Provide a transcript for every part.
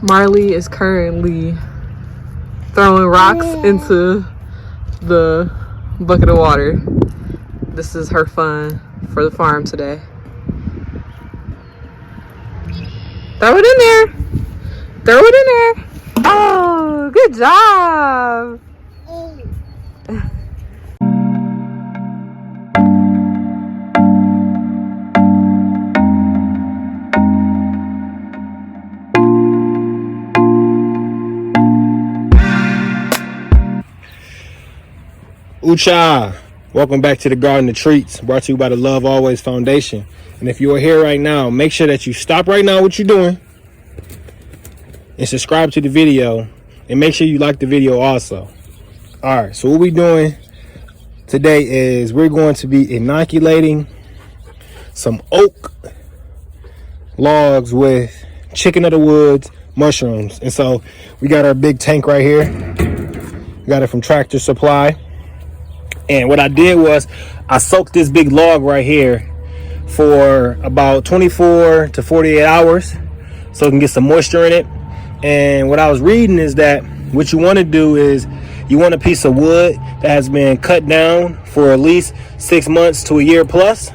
Marley is currently throwing rocks into the bucket of water. This is her fun for the farm today. Throw it in there. Throw it in there. Oh, good job. Ucha, welcome back to the Garden of Treatz, brought to you by the Love Always Foundation. And if you are here right now, make sure that you stop right now what you're doing and subscribe to the video, and make sure you like the video also. All right, so what we're doing today is we're going to be inoculating some oak logs with chicken of the woods mushrooms. And so we got our big tank right here. We got it from Tractor Supply. And what I did was I soaked this big log right here for about 24 to 48 hours so it can get some moisture in it. And what I was reading is that what you want to do is you want a piece of wood that has been cut down for at least 6 months to a year plus.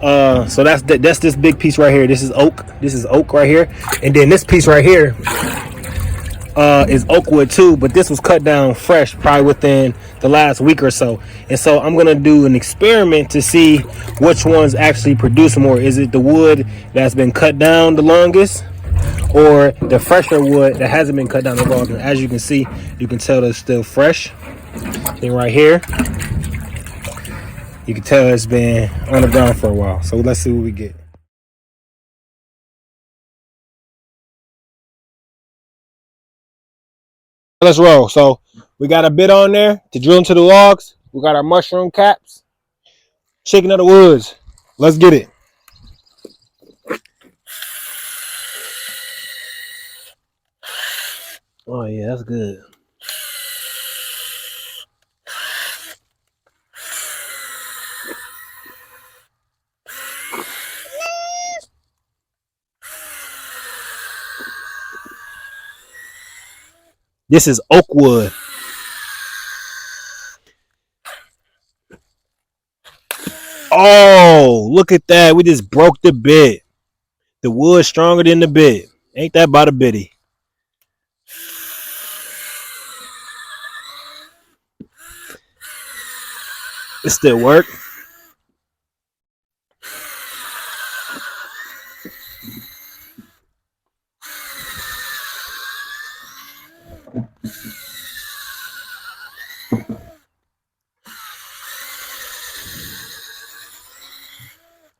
So that's this big piece right here. This is oak. This is oak right here. And then this piece right here is oak wood too, but this was cut down fresh probably within the last week or so. And so I'm gonna do an experiment to see which ones actually produce more. Is it the wood that's been cut down the longest, or the fresher wood that hasn't been cut down the longest? As you can see, you can tell it's still fresh. Then right here, you can tell it's been on the ground for a while. So let's see what we get. Let's roll. So we got a bit on there to drill into the logs. We got our mushroom caps, chicken of the woods. Let's get it. Oh yeah, that's good. This is oak wood. Oh, look at that. We just broke the bit. The wood stronger than the bit. Ain't that about a bitty? It still work.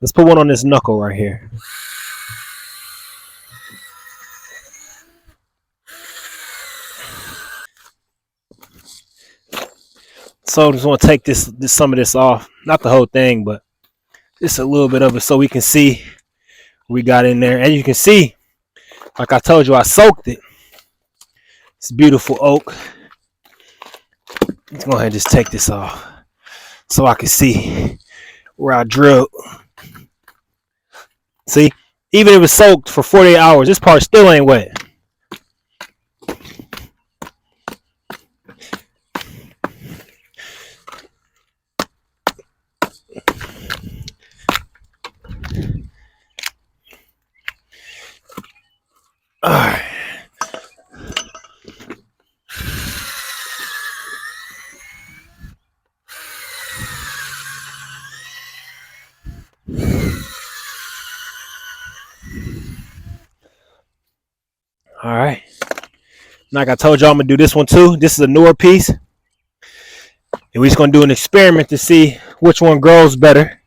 Let's put one on this knuckle right here. So I just want to take some of this off. Not the whole thing, but just a little bit of it so we can see what we got in there. And you can see, like I told you, I soaked it. It's beautiful oak. Let's go ahead and just take this off so I can see where I drilled. See, even if it's soaked for 48 hours, this part still ain't wet. All right. All right. Like I told y'all, I'm gonna do this one too. This is a newer piece. And we're just gonna do an experiment to see which one grows better.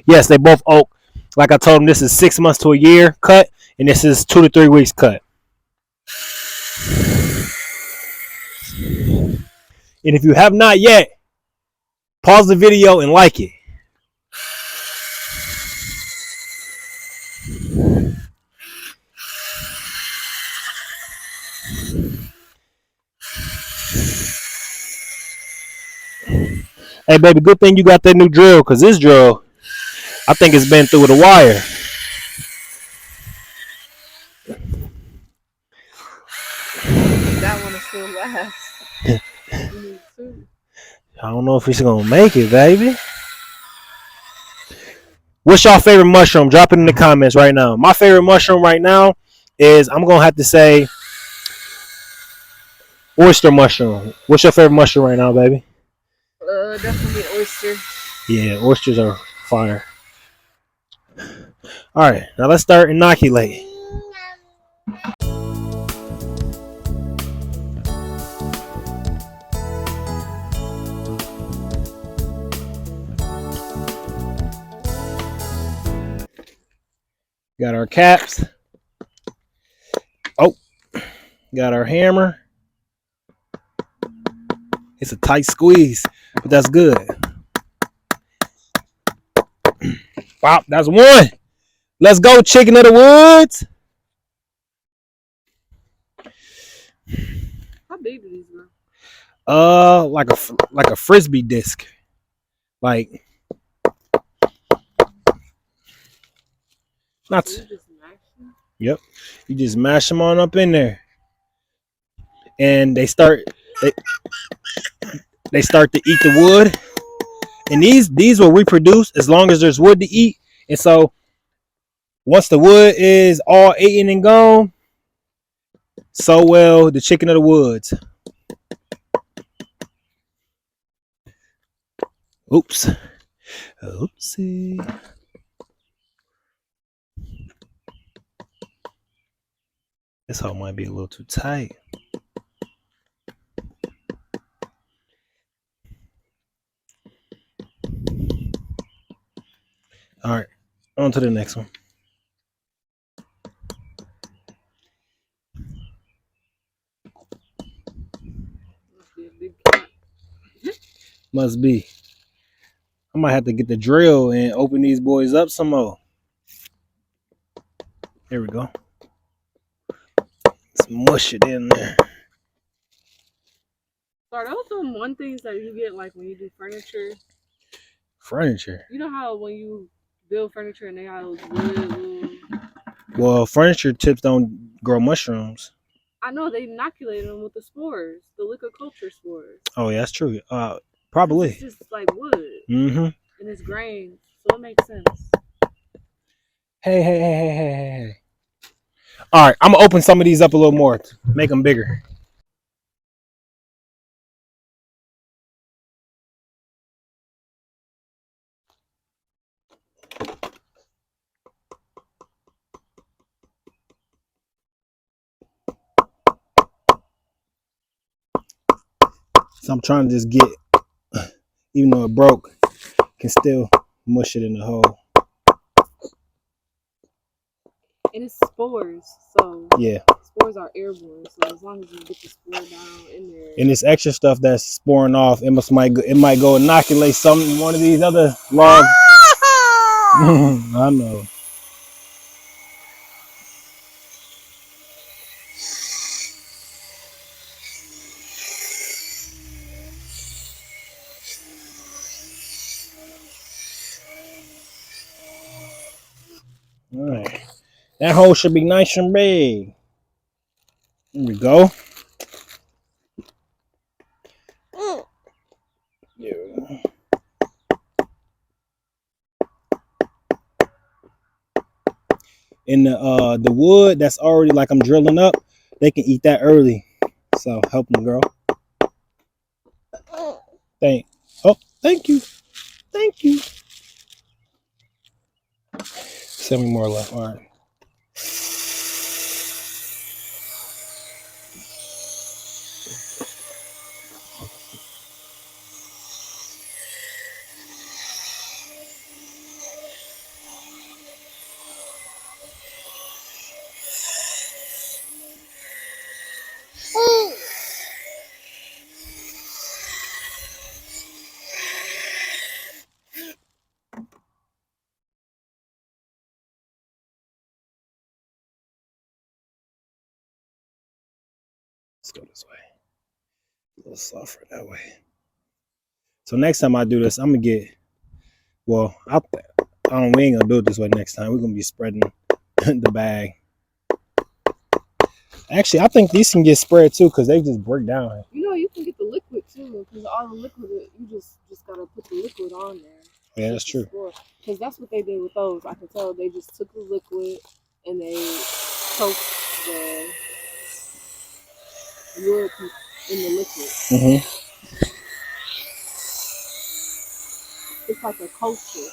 Yes, they both oak. Like I told them, this is 6 months to a year cut, and this is 2 to 3 weeks cut. And if you have not yet, pause the video and like it. Hey, baby, good thing you got that new drill, because this drill I think it's been through the wire. That one is still last. You need two. I don't know if it's gonna make it, baby. What's your favorite mushroom? Drop it in the comments right now. My favorite mushroom right now is, I'm gonna have to say, oyster mushroom. What's your favorite mushroom right now, baby? Definitely oyster. Yeah, oysters are fire. All right, now let's start inoculating. Got our caps. Oh, got our hammer. It's a tight squeeze, but that's good. Wow, that's one. Let's go, chicken of the woods. How big do these grow? Like a frisbee disc. Like, not. So you just mash them? Yep. You just mash them on up in there, and they start to eat the wood. And these will reproduce as long as there's wood to eat. And so once the wood is all eaten and gone, so will the chicken of the woods. Oops. Oopsie. This hole might be a little too tight. All right, on to the next one. Must be a big cat. Must be. I might have to get the drill and open these boys up some more. There we go. Let's mush it in there. Are those the one things that you get like when you do furniture? Furniture. You know how when you build furniture and they have those wood. Well, furniture tips don't grow mushrooms. I know they inoculate them with the spores, the liquor culture spores. Oh yeah, that's true. Probably. It's just like wood. Mm-hmm. And it's grain, so it makes sense. Hey. All right, I'm gonna open some of these up a little more, make them bigger. So I'm trying to just get, even though it broke, can still mush it in the hole. And it's spores, so yeah, spores are airborne. So as long as you get the spore down in there, and this extra stuff that's sporing off, it might go inoculate one of these other logs. I know. All right, that hole should be nice and big. There we go. Yeah. And the wood that's already like I'm drilling up, they can eat that early. So help them, girl. Thank you. Thank you. 7 more left. All right. Let's go this way. A little softer that way. So next time I do this, I'm gonna get, well, We ain't gonna do it this way next time. We're gonna be spreading the bag. Actually, I think these can get spread too because they just break down. You know, you can get the liquid too because all the liquid, you just gotta put the liquid on there. Yeah, that's true. Because that's what they did with those. I can tell they just took the liquid and they soaked the wood in the liquid. Mm-hmm. It's like a culture.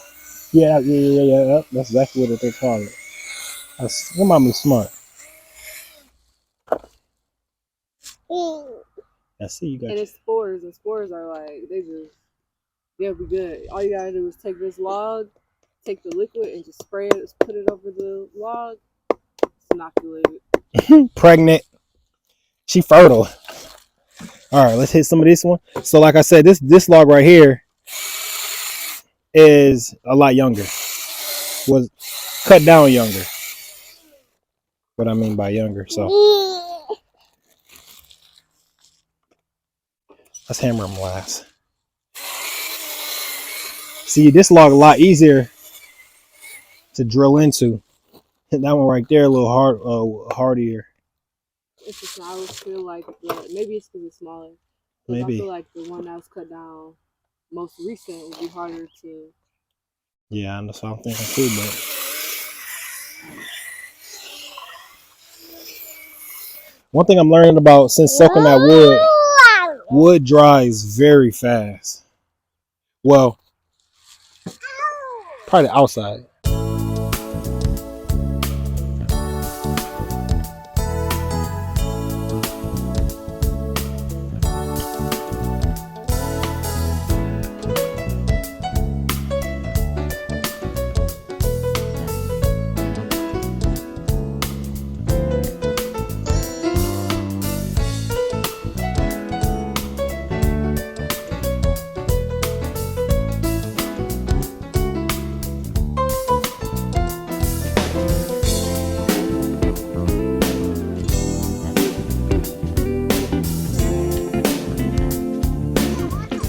Yeah. That's exactly what they call it. Your mommy's smart. I see you got. And it's spores, and spores are like they'll be good. All you gotta do is take this log, take the liquid, and just spray it. Just put it over the log. It's inoculated. Pregnant. She fertile. All right, let's hit some of this one. So, like I said, this log right here is a lot younger. Was cut down younger. What I mean by younger. So let's hammer them last. See, this log a lot easier to drill into. That one right there a little hardier. It's just I always feel like maybe it's because it's smaller. Maybe. I feel like the one that was cut down most recent would be harder to. Yeah, that's what I'm thinking too, but one thing I'm learning about since soaking that wood dries very fast. Well, probably the outside.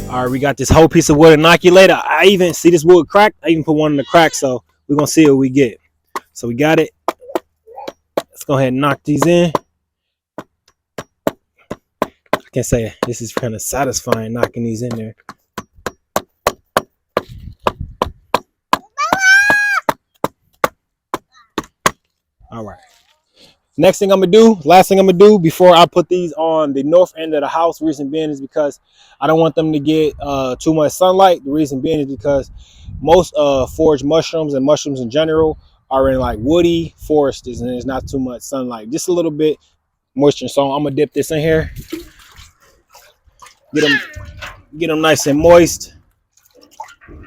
All right, we got this whole piece of wood inoculated. I even see this wood cracked. I even put one in the crack, so we're gonna see what we get. So we got it. Let's go ahead and knock these in. I can say this is kind of satisfying knocking these in there. All right. Last thing I'm gonna do before I put these on the north end of the house, reason being is because I don't want them to get too much sunlight. The reason being is because most forage mushrooms and mushrooms in general are in like woody forests and there's not too much sunlight, just a little bit moisture. So I'm gonna dip this in here, get them nice and moist. And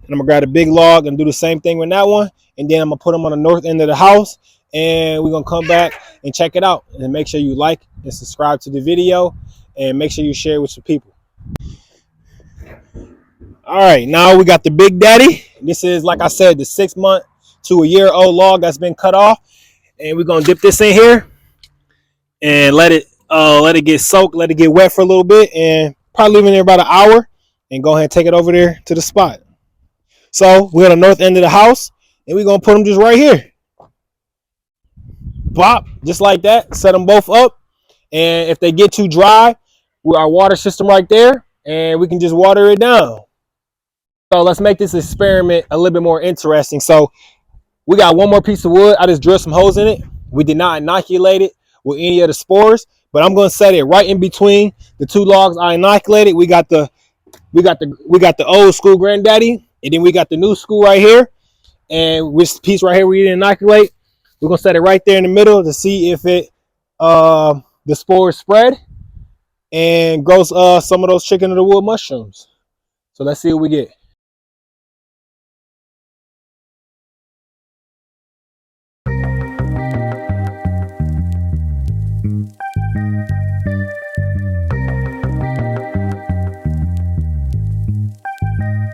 I'm gonna grab a big log and do the same thing with that one, and then I'm gonna put them on the north end of the house. And we're gonna come back and check it out, and make sure you like and subscribe to the video, and make sure you share it with some people. All right, now we got the Big Daddy. This is, like I said, the 6 month to a year old log that's been cut off, and we're gonna dip this in here and let it get soaked, let it get wet for a little bit, and probably leave it there about an hour, and go ahead and take it over there to the spot. So we're on the north end of the house, and we're gonna put them just right here. Bop, just like that. Set them both up, and if they get too dry, our water system right there, and we can just water it down. So let's make this experiment a little bit more interesting. So we got one more piece of wood. I just drilled some holes in it. We did not inoculate it with any of the spores, but I'm going to set it right in between the two logs I inoculated. We got the old school granddaddy, and then we got the new school right here, and this piece right here we didn't inoculate. We're gonna set it right there in the middle to see if it the spores spread and grows some of those chicken of the wood mushrooms. So let's see what we get.